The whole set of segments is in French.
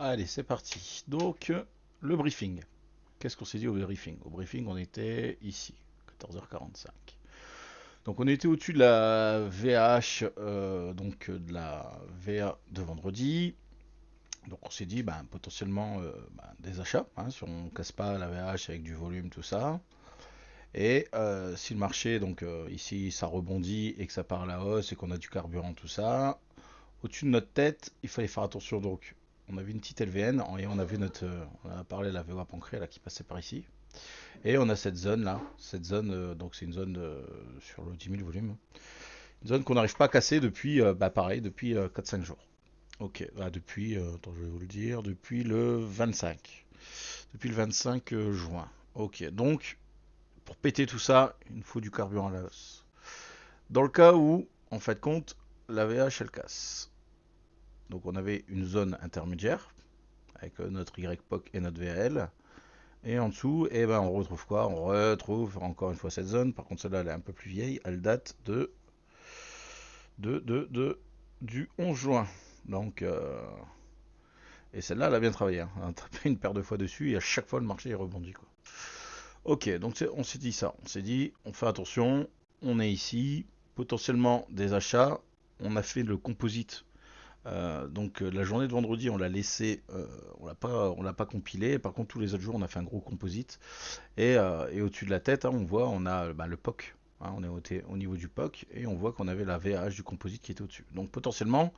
Allez, c'est parti. Donc, le briefing. Qu'est-ce qu'on s'est dit au briefing? Au briefing, on était ici, 14h45. Donc, on était au-dessus de la VH, donc de la VA de vendredi. Donc, on s'est dit, potentiellement des achats, hein, si on casse pas la VH avec du volume, tout ça. Et si le marché, donc ici, ça rebondit et que ça part à la hausse et qu'on a du carburant, tout ça, au-dessus de notre tête, il fallait faire attention. Donc, on avait une petite LVN et on a vu on a parlé de la VWAP ancrée là qui passait par ici. Et on a cette zone là, cette zone, donc c'est une zone sur le 10 000 volume, une zone qu'on n'arrive pas à casser depuis, pareil, depuis 4-5 jours. Ok, depuis, attends, je vais vous le dire, depuis le 25. Depuis le 25 juin. Ok, donc pour péter tout ça, il nous faut du carburant à la hausse. Dans le cas où, en fait compte, la VH elle casse. Donc on avait une zone intermédiaire avec notre YPOC et notre VAL. Et en dessous, on retrouve quoi? On retrouve encore une fois cette zone. Par contre, celle-là, elle est un peu plus vieille. Elle date du 11 juin. Donc, et celle-là, elle a bien travaillé, hein. On a tapé une paire de fois dessus et à chaque fois, le marché est rebondi, quoi. Ok, donc on s'est dit ça. On s'est dit, on fait attention. On est ici. Potentiellement des achats. On a fait le composite. La journée de vendredi, on l'a laissé, on l'a pas compilé. Par contre, tous les autres jours, on a fait un gros composite. Et au-dessus de la tête, hein, on voit, on a le POC. Hein, on est au niveau du POC et on voit qu'on avait la VAH du composite qui était au-dessus. Donc potentiellement,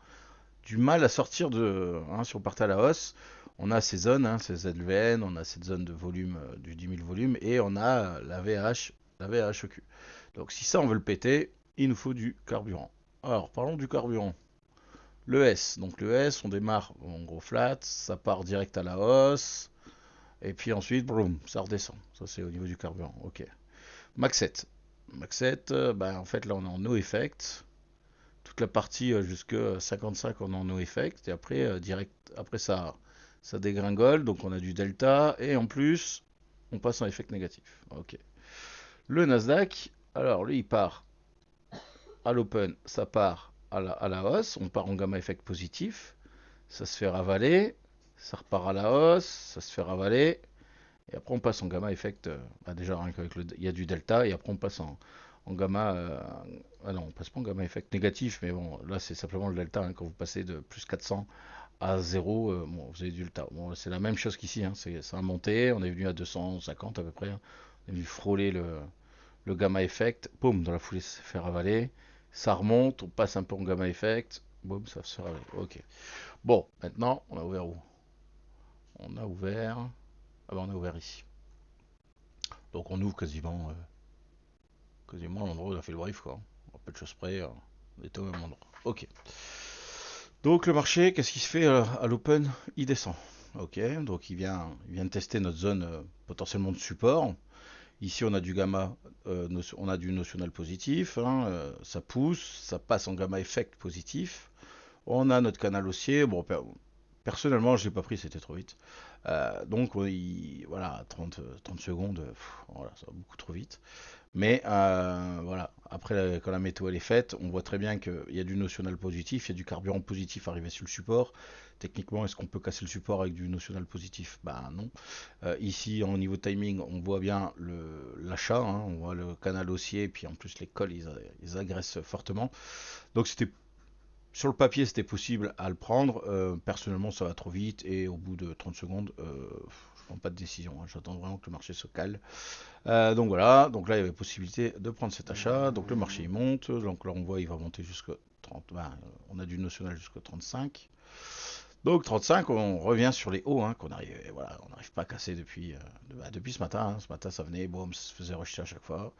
du mal à sortir de. Hein, si on partait à la hausse, on a ces zones, hein, ces ZVN, on a cette zone de volume du 10 000 volumes et on a la VAH au cul. Donc si ça on veut le péter, il nous faut du carburant. Alors parlons du carburant. Le S. Donc le S, on démarre en gros flat, ça part direct à la hausse. Et puis ensuite, boum, ça redescend. Ça, c'est au niveau du carburant. Ok. Max 7. Max 7, en fait, là, on est en no effect. Toute la partie jusque 55, on est en no effect. Et après, direct, après ça dégringole. Donc, on a du delta. Et en plus, on passe en effect négatif. Ok. Le Nasdaq, alors lui, il part à l'open. Ça part à la hausse. On part en gamma effect positif. Ça se fait ravaler. Ça repart à la hausse. Ça se fait ravaler. Et après, on passe en gamma effect. Déjà, rien qu'avec il y a du delta. Et après, on passe en gamma. Ah non, on passe pas en gamma effect négatif. Mais bon, là, c'est simplement le delta. Hein, quand vous passez de plus 400 à 0, bon, vous avez du delta. Bon, c'est la même chose qu'ici. Hein, ça a monté. On est venu à 250 à peu près. Hein. On est venu frôler le gamma effect. Boum, dans la foulée, ça se fait ravaler. Ça remonte. On passe un peu en gamma effect. Boum, ça se fait ravaler. Ok. Bon, maintenant, on a ouvert où? On a ouvert. Ah ben, on a ouvert ici. Donc on ouvre quasiment à l'endroit où on a fait le brief, quoi. À peu de choses près, on était au même endroit. Ok. Donc le marché, qu'est-ce qui se fait à l'open? Il descend. Ok, donc il vient de tester notre zone potentiellement de support. Ici on a du gamma, on a du notional positif, hein, ça pousse, ça passe en gamma effect positif. On a notre canal haussier. Bon, personnellement, je l'ai pas pris, c'était trop vite. Voilà, 30 secondes, voilà, ça va beaucoup trop vite. Mais voilà, après, quand la météo elle est faite, on voit très bien qu'il y a du notional positif, il y a du carburant positif arrivé sur le support. Techniquement, est-ce qu'on peut casser le support avec du notional positif? Bah non. Ici, au niveau timing, on voit bien l'achat, hein, on voit le canal haussier, et puis en plus les cols, ils agressent fortement. Donc c'était sur le papier, c'était possible à le prendre. Personnellement, ça va trop vite et au bout de 30 secondes, je prends pas de décision, hein. J'attends vraiment que le marché se cale. Donc voilà, donc là il y avait possibilité de prendre cet achat. Donc le marché il monte, donc là on voit il va monter jusqu'à 30. On a du notional jusqu'à 35. Donc 35, on revient sur les hauts, hein, qu'on arrive, voilà, on n'arrive pas à casser depuis ce matin. Hein. Ce matin ça venait, boum, ça se faisait rejeter à chaque fois.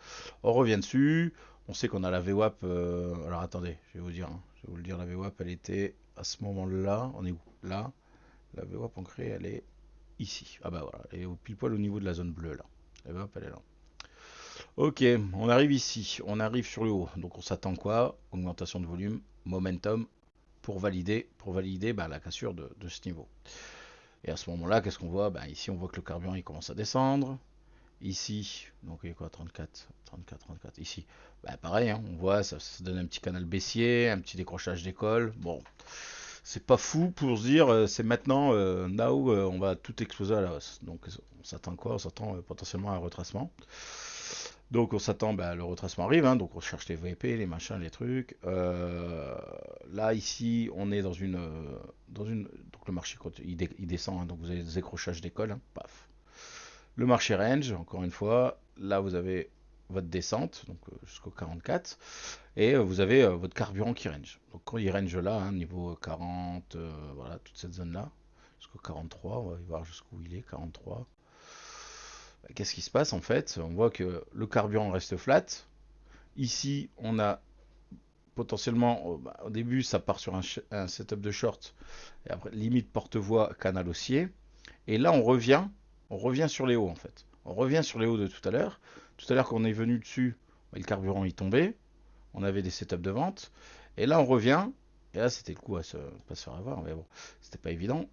On revient dessus. On sait qu'on a la VWAP. Alors attendez, je vais vous dire, hein, je vais vous le dire, la VWAP elle était à ce moment-là. On est où? Là. La VWAP ancrée elle est ici. Ah bah voilà, elle est pile poil au niveau de la zone bleue là. La VWAP elle est là. Ok, on arrive ici, on arrive sur le haut. Donc on s'attend quoi? Augmentation de volume, momentum pour valider la cassure de ce niveau. Et à ce moment-là, qu'est-ce qu'on voit? Ici, on voit que le carburant il commence à descendre. Ici, donc il y a quoi? 34, 34, 34. Ici, pareil, hein, on voit, ça donne un petit canal baissier, un petit décrochage d'école. Bon, c'est pas fou pour se dire c'est maintenant, now, on va tout exploser à la hausse. Donc on s'attend quoi? On s'attend potentiellement à un retracement. Donc on s'attend, bah, le retracement arrive, hein, donc on cherche les VP, les machins, les trucs. Là ici, on est donc le marché il descend, hein, donc vous avez des accrochages d'école, hein, paf. Le marché range, encore une fois, là vous avez votre descente, donc jusqu'au 44, et vous avez votre carburant qui range. Donc quand il range là, hein, niveau 40, voilà, toute cette zone-là, jusqu'au 43, on va voir jusqu'où il est, 43. Qu'est-ce qui se passe en fait? On voit que le carburant reste flat. Ici, on a potentiellement, au début, ça part sur un setup de short, et après, limite porte-voie, canal haussier. Et là, on revient sur les hauts en fait. On revient sur les hauts de tout à l'heure. Tout à l'heure, quand on est venu dessus, le carburant il tombait. On avait des setups de vente. Et là, on revient. Et là, c'était le coup à pas se faire avoir, mais bon, c'était pas évident.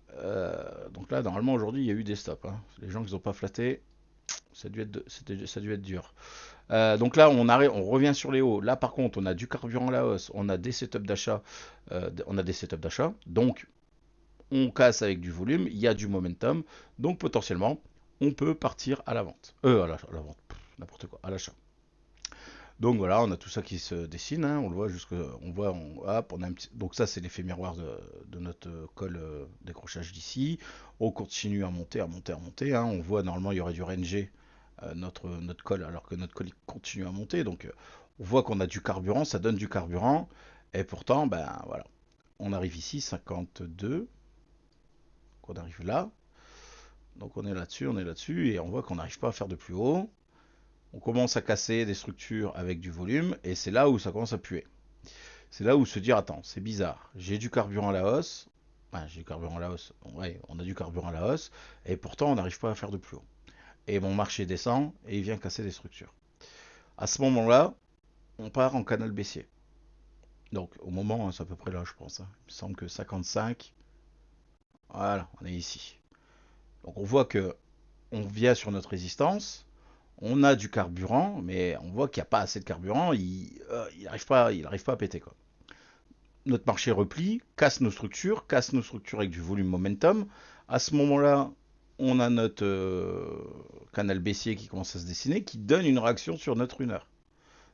Donc là, normalement, aujourd'hui, il y a eu des stops, hein. Les gens qui n'ont pas flatté, ça a dû être dur. Donc là, on revient sur les hauts. Là, par contre, on a du carburant à la hausse, on a des setups d'achat, donc on casse avec du volume, il y a du momentum, donc potentiellement, on peut partir à la vente. À la vente, n'importe quoi, à l'achat. Donc voilà, on a tout ça qui se dessine, hein, on le voit hop, on a donc ça c'est l'effet miroir de notre col décrochage d'ici. On continue à monter, à monter, à monter, hein. On voit normalement il y aurait dû ranger notre col, alors que notre col il continue à monter. Donc on voit qu'on a du carburant, ça donne du carburant, et pourtant, ben voilà, on arrive ici 52, qu'on arrive là, donc on est là-dessus, et on voit qu'on n'arrive pas à faire de plus haut. On commence à casser des structures avec du volume, et c'est là où ça commence à puer. C'est là où se dire, attends, c'est bizarre, j'ai du carburant à la hausse, enfin, j'ai du carburant à la hausse, ouais, on a du carburant à la hausse, et pourtant on n'arrive pas à faire de plus haut. Et mon marché descend, et il vient casser des structures. À ce moment-là, on part en canal baissier. Donc au moment, hein, c'est à peu près là, je pense, hein. Il me semble que 55, voilà, on est ici. Donc on voit que on vient sur notre résistance, on a du carburant, mais on voit qu'il n'y a pas assez de carburant, il n'arrive pas à péter, quoi. Notre marché replie, casse nos structures avec du volume momentum. À ce moment-là, on a notre canal baissier qui commence à se dessiner, qui donne une réaction sur notre 1 heure.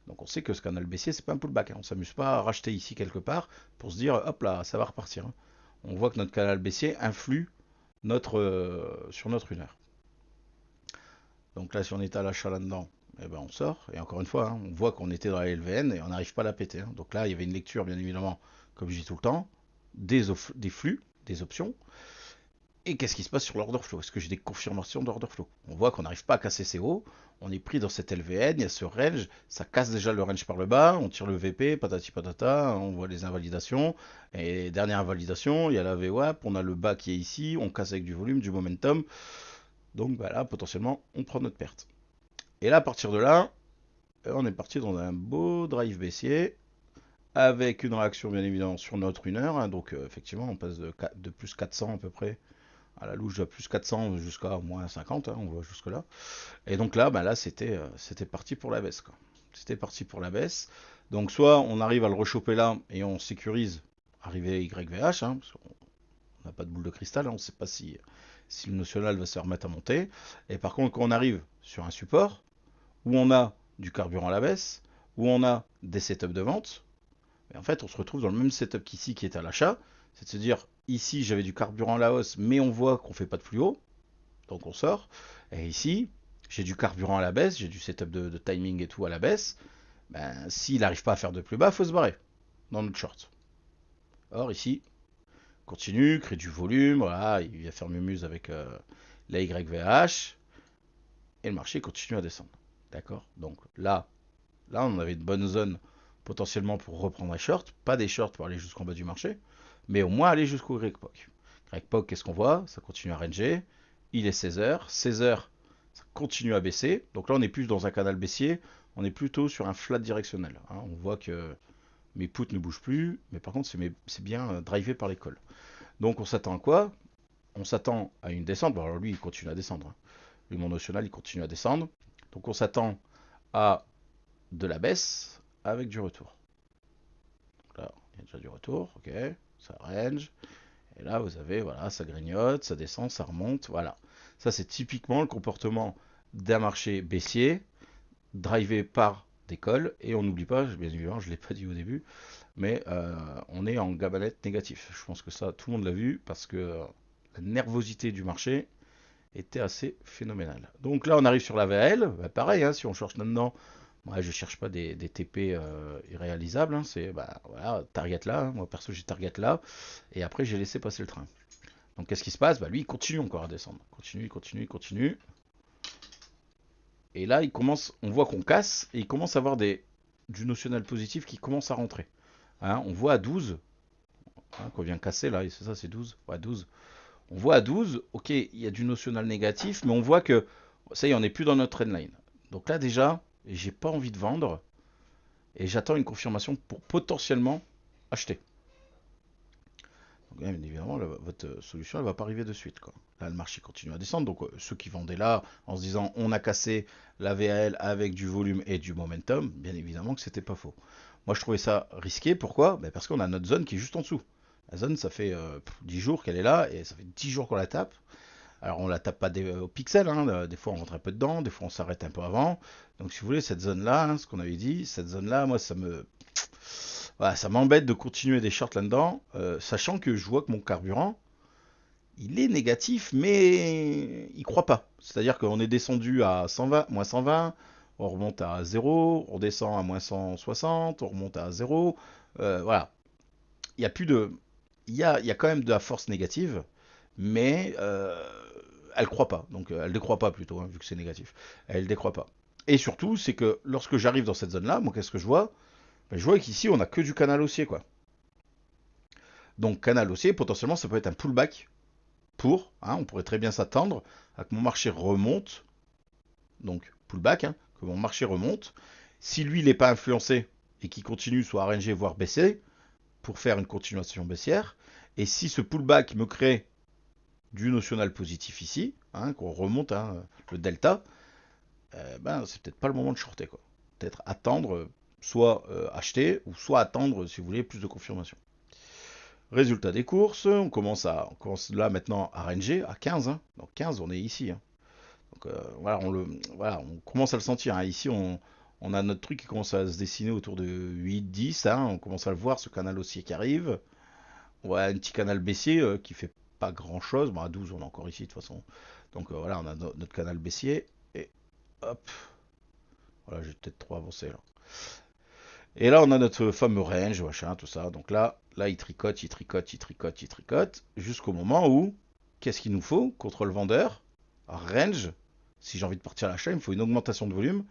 Donc on sait que ce canal baissier, c'est pas un pullback, hein. On ne s'amuse pas à racheter ici quelque part pour se dire, hop là, ça va repartir, hein. On voit que notre canal baissier influe sur notre 1 heure. Donc là, si on est à l'achat là-dedans, eh ben on sort. Et encore une fois, hein, on voit qu'on était dans la LVN et on n'arrive pas à la péter, hein. Donc là, il y avait une lecture, bien évidemment, comme je dis tout le temps, des flux, des options. Et qu'est-ce qui se passe sur l'order flow? Est-ce que j'ai des confirmations d'order flow? On voit qu'on n'arrive pas à casser ces hauts. On est pris dans cette LVN, il y a ce range, ça casse déjà le range par le bas, on tire le VP, patati patata, on voit les invalidations. Et dernière invalidation, il y a la VWAP, on a le bas qui est ici, on casse avec du volume, du momentum. Donc bah là, potentiellement, on prend notre perte. Et là, à partir de là, on est parti dans un beau drive baissier, avec une réaction bien évidemment sur notre 1 heure, hein. Donc effectivement, on passe de plus 400 à peu près, à la louche de plus 400 jusqu'à moins 50, hein, on voit jusque là. Et donc là, bah là c'était parti pour la baisse, quoi. C'était parti pour la baisse. Donc soit on arrive à le rechoper là et on sécurise arrivé à YVH, hein, parce qu'on n'a pas de boule de cristal, hein, on ne sait pas si le national va se remettre à monter. Et par contre, quand on arrive sur un support, où on a du carburant à la baisse, où on a des setups de vente, et en fait on se retrouve dans le même setup qu'ici qui est à l'achat, c'est de se dire ici j'avais du carburant à la hausse, mais on voit qu'on fait pas de plus haut, donc on sort, et ici j'ai du carburant à la baisse, j'ai du setup de timing et tout à la baisse, ben, s'il n'arrive pas à faire de plus bas, il faut se barrer dans notre short. Or ici, continue, crée du volume, voilà, il vient faire mumuse avec la YVH, et le marché continue à descendre. D'accord. Donc là, on avait une bonne zone potentiellement pour reprendre un short. Pas des shorts pour aller jusqu'en bas du marché, mais au moins aller jusqu'au Greg-Poc. Greg-Poc, qu'est-ce qu'on voit? Ça continue à ranger. Il est 16 h. 16 h, ça continue à baisser. Donc là, on n'est plus dans un canal baissier. On est plutôt sur un flat directionnel, hein. On voit que mes puts ne bougent plus, mais par contre, c'est bien drivé par l'école. Donc on s'attend à quoi? On s'attend à une descente. Bon, alors lui, il continue à descendre, hein. Lui, mon notional, il continue à descendre. Donc on s'attend à de la baisse avec du retour. Là, il y a déjà du retour, ok, ça range. Et là, vous avez, voilà, ça grignote, ça descend, ça remonte, voilà. Ça, c'est typiquement le comportement d'un marché baissier, drivé par des calls, et on n'oublie pas, bien évidemment, je ne l'ai pas dit au début, mais on est en gabanette négatif. Je pense que ça, tout le monde l'a vu, parce que la nervosité du marché était assez phénoménale. Donc là, on arrive sur la VL, bah, pareil, hein, si on cherche là-dedans, moi, je cherche pas des TP irréalisables, hein, c'est, bah, voilà, target là, hein, moi perso j'ai target là, et après j'ai laissé passer le train. Donc qu'est-ce qui se passe? Bah lui il continue encore à descendre, continue, continue, continue, et là il commence, on voit qu'on casse, et il commence à avoir du notionnel positif qui commence à rentrer. Hein, on voit à 12, hein, qu'on vient casser là, et c'est ça, c'est 12, ouais, 12. On voit à 12, ok, il y a du notionnel négatif, mais on voit que ça y est, on n'est plus dans notre trendline. Donc là déjà, j'ai pas envie de vendre, et j'attends une confirmation pour potentiellement acheter. Donc, bien évidemment, votre solution, elle ne va pas arriver de suite, quoi. Là, le marché continue à descendre. Donc, ceux qui vendaient là, en se disant on a cassé la VAL avec du volume et du momentum, bien évidemment que c'était pas faux. Moi, je trouvais ça risqué. Pourquoi? Ben, parce qu'on a notre zone qui est juste en dessous. La zone, ça fait 10 jours qu'elle est là et ça fait 10 jours qu'on la tape. Alors, on la tape pas au pixel, hein. Des fois, on rentre un peu dedans, des fois, on s'arrête un peu avant. Donc, si vous voulez, cette zone-là, hein, ce qu'on avait dit, cette zone-là, moi, voilà, ça m'embête de continuer des shorts là-dedans, sachant que je vois que mon carburant, il est négatif, mais il croit pas. C'est-à-dire qu'on est descendu à 120, moins 120, on remonte à 0, on descend à moins 160, on remonte à 0. Voilà. Il y a plus de. Il y a quand même de la force négative, mais elle croit pas. Donc elle décroît pas plutôt, hein, vu que c'est négatif. Elle décroît pas. Et surtout, c'est que lorsque j'arrive dans cette zone-là, moi, qu'est-ce que je vois? Ben, je vois qu'ici, on a que du canal haussier, quoi. Donc canal haussier, potentiellement, ça peut être un pullback hein, on pourrait très bien s'attendre à que mon marché remonte, donc pullback, hein, que mon marché remonte. Si lui, il n'est pas influencé et qu'il continue soit à ranger, voire baisser, pour faire une continuation baissière, et si ce pullback me crée du notional positif ici, hein, qu'on remonte hein, le delta, ben, c'est peut-être pas le moment de shorter, quoi. Peut-être attendre, soit acheter, ou soit attendre, si vous voulez, plus de confirmation. Résultat des courses, on commence là maintenant à ranger à 15. Hein. Donc 15, on est ici. Hein. Donc voilà, voilà, on commence à le sentir. Hein. Ici, on a notre truc qui commence à se dessiner autour de 8-10. Hein. On commence à le voir, ce canal haussier qui arrive. On voit un petit canal baissier qui fait pas grand chose. Bon, à 12, on est encore ici de toute façon. Donc voilà, on a notre canal baissier. Et hop, voilà, j'ai peut-être trop avancé là. Et là, on a notre fameux range, machin, tout ça. Donc là, il tricote, il tricote, il tricote, il tricote, jusqu'au moment où, qu'est-ce qu'il nous faut contre le vendeur? Range, si j'ai envie de partir à l'achat, il me faut une augmentation de volume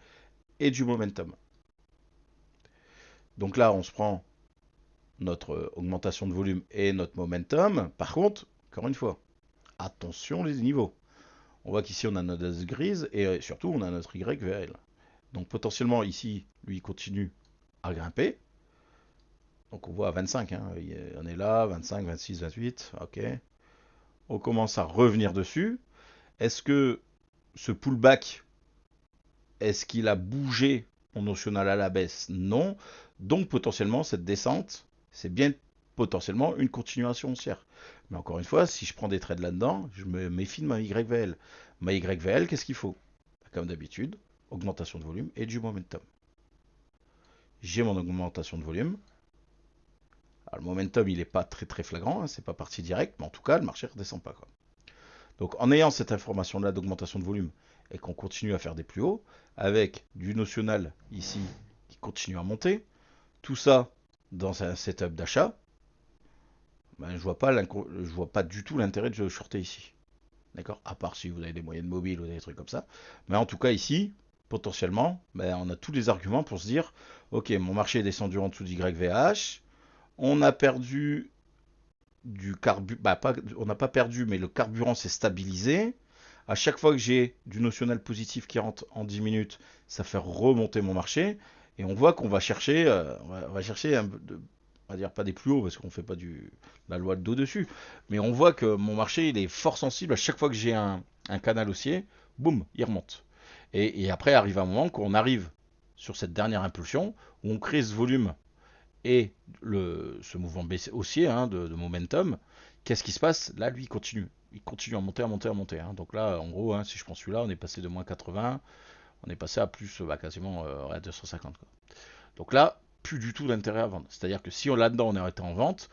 et du momentum. Donc là, on se prend notre augmentation de volume et notre momentum. Par contre, encore une fois, attention les niveaux. On voit qu'ici, on a notre S grise et surtout, on a notre YVL. Donc potentiellement, ici, lui, il continue à grimper. Donc on voit à 25, hein. On est là, 25, 26, 28, ok. On commence à revenir dessus. Est-ce que ce pullback, est-ce qu'il a bougé mon notional à la baisse? Non. Donc potentiellement cette descente, c'est bien potentiellement une continuation haussière. Mais encore une fois, si je prends des trades là-dedans, je me méfie de ma YVL. Ma YVL, qu'est-ce qu'il faut? Comme d'habitude, augmentation de volume et du momentum. J'ai mon augmentation de volume. Alors, le momentum, il n'est pas très très flagrant, hein, c'est pas parti direct, mais en tout cas, le marché ne redescend pas, quoi. Donc, en ayant cette information-là d'augmentation de volume et qu'on continue à faire des plus hauts, avec du notional ici qui continue à monter, tout ça dans un setup d'achat, ben, je vois pas du tout l'intérêt de shorter ici. D'accord? À part si vous avez des moyennes mobiles ou des trucs comme ça. Mais en tout cas, ici, potentiellement, ben, on a tous les arguments pour se dire, ok, mon marché est descendu en dessous d'YVH, on a perdu du carburant, bah, on n'a pas perdu, mais le carburant s'est stabilisé. À chaque fois que j'ai du notionnel positif qui rentre en 10 minutes, ça fait remonter mon marché. Et on voit qu'on va chercher, on va chercher on va dire pas des plus hauts parce qu'on fait pas la loi de dos dessus. Mais on voit que mon marché il est fort sensible à chaque fois que j'ai un canal haussier, boum, il remonte. Et après arrive un moment qu'on arrive sur cette dernière impulsion où on crée ce volume et ce mouvement haussier hein, de momentum Qu'est-ce qui se passe? Là, lui, il continue. Il continue à monter, à monter, à monter, hein. Donc là, en gros, hein, si je prends celui-là, on est passé de moins 80, on est passé à plus, quasiment à 250, quoi. Donc là, plus du tout d'intérêt à vendre. C'est-à-dire que si on là-dedans, on est arrêté en vente,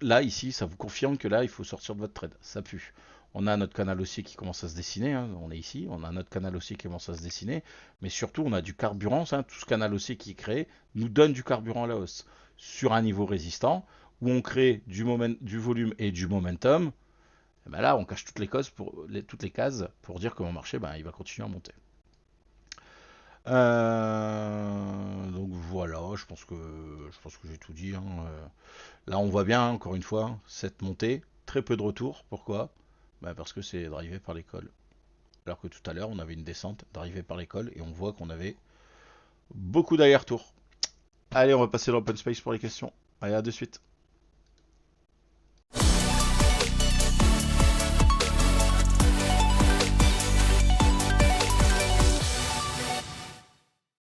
là, ici, ça vous confirme que là, il faut sortir de votre trade. Ça pue. On a notre canal haussier qui commence à se dessiner, hein. On est ici, on a notre canal haussier qui commence à se dessiner, mais surtout, on a du carburant, hein. Tout ce canal haussier qui est créé nous donne du carburant à la hausse sur un niveau résistant où on crée du volume et du momentum. Et ben là, on cache toutes les cases pour dire que mon marché, ben, il va continuer à monter. Donc voilà, je pense que j'ai tout dit, hein. Là, on voit bien, encore une fois, cette montée, très peu de retour. Pourquoi? Bah, parce que c'est drivé par l'école. Alors que tout à l'heure, on avait une descente drivée par l'école et on voit qu'on avait beaucoup d'aller-retour. Allez, on va passer dans l'open space pour les questions. Allez, à de suite.